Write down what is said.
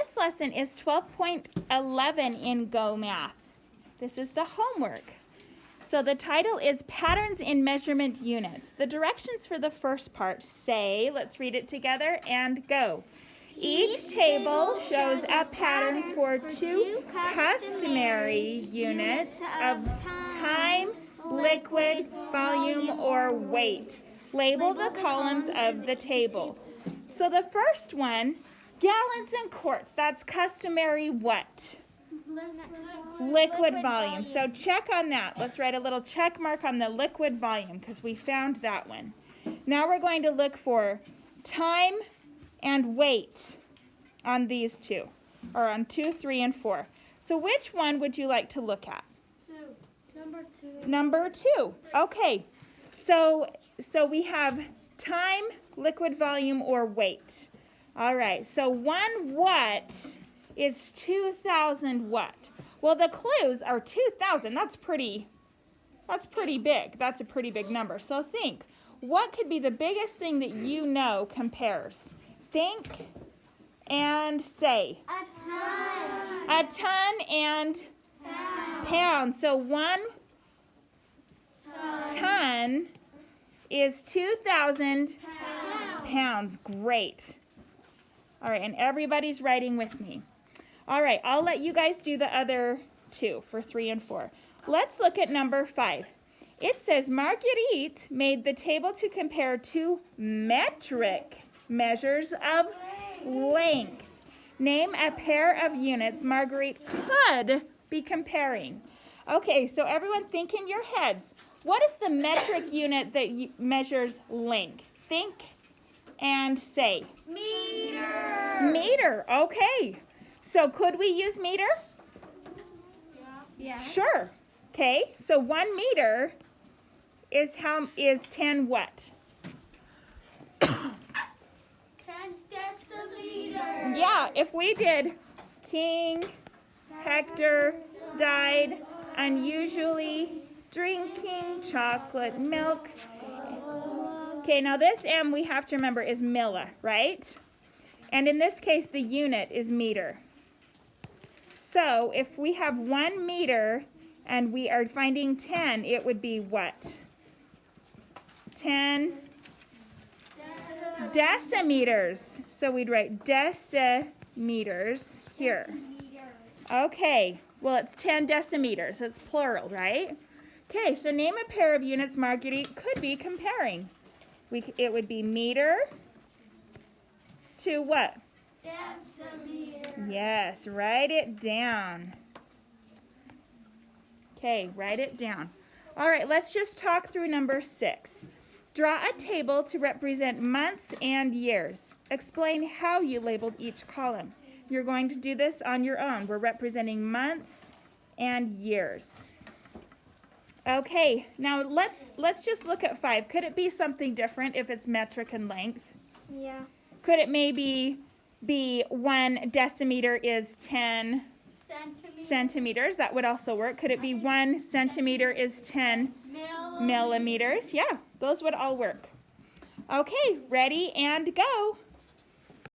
this lesson is 12.11 in Go Math. This is the homework. So the title is Patterns in Measurement Units. The directions for the first part say, let's read it together and go. Each table shows a pattern for two customary units of time, liquid, volume, or weight. Label the columns of the table. So the first one, gallons and quarts, that's customary what? Liquid volume. So check on that. Let's write a little check mark on the liquid volume because we found that one. Now we're going to look for time and weight on these two, or on 2, 3, and 4. So which one would you like to look at? Number 2. Number 2. Okay. So we have time, liquid volume, or weight. All right. So 1 watt is 2,000 watt. Well, the clues are 2,000. That's pretty big. That's a pretty big number. So think, what could be the biggest thing that you know compares? Think and say. A ton. A ton and pound. So 1 ton is 2,000 pounds. Great. All right, and everybody's writing with me. All right, I'll let you guys do the other 2 for 3 and 4. Let's look at number 5. It says Marguerite made the table to compare 2 metric measures of length. Name a pair of units Marguerite could be comparing. Okay, so everyone think in your heads. What is the metric unit that measures length? Think and say. Meter. Meter, okay. So could we use meter? Yeah. Sure. Okay, so 1 meter is 10 what? 10 deciliters. Yeah, if we did King Hector died unusually drinking chocolate milk. Okay, now this M we have to remember is milli, right? And in this case, the unit is meter. So if we have 1 meter and we are finding 10, it would be what? 10 decimeters. So we'd write decimeters here. Okay, well it's 10 decimeters. It's plural, right? Okay, so name a pair of units Marguerite could be comparing. It would be meter to what? Decimeter. Yes, write it down. Okay, write it down. All right, let's just talk through number 6. Draw a table to represent months and years. Explain how you labeled each column. You're going to do this on your own. We're representing months and years. Okay, now let's just look at 5. Could it be something different if it's metric and length? Yeah. Could it maybe be 1 decimeter is 10 centimeters? That would also work. Could it be 1 centimeter is 10 millimeters? Yeah, those would all work. Okay, ready and go.